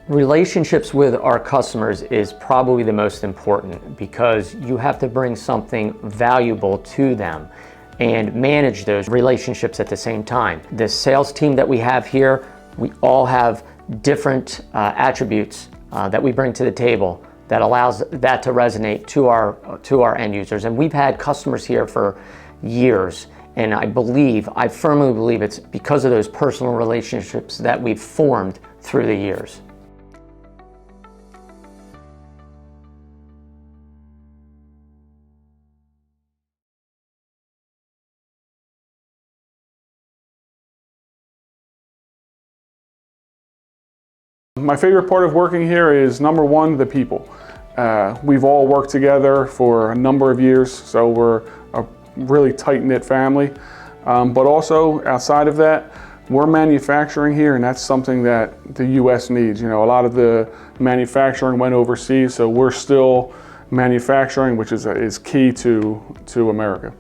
Relationships with our customers is probably the most important, because you have to bring something valuable to them and manage those relationships at the same time. The sales team that we have here, we all have different attributes that we bring to the table that allows that to resonate to our end users. And we've had customers here for years, and I firmly believe it's because of those personal relationships that we've formed through the years. My favorite part of working here is, number one, the people. We've all worked together for a number of years, so we're a really tight-knit family. But also, outside of that, we're manufacturing here, and that's something that the U.S. needs. You know, a lot of the manufacturing went overseas, so we're still manufacturing, which is key to America.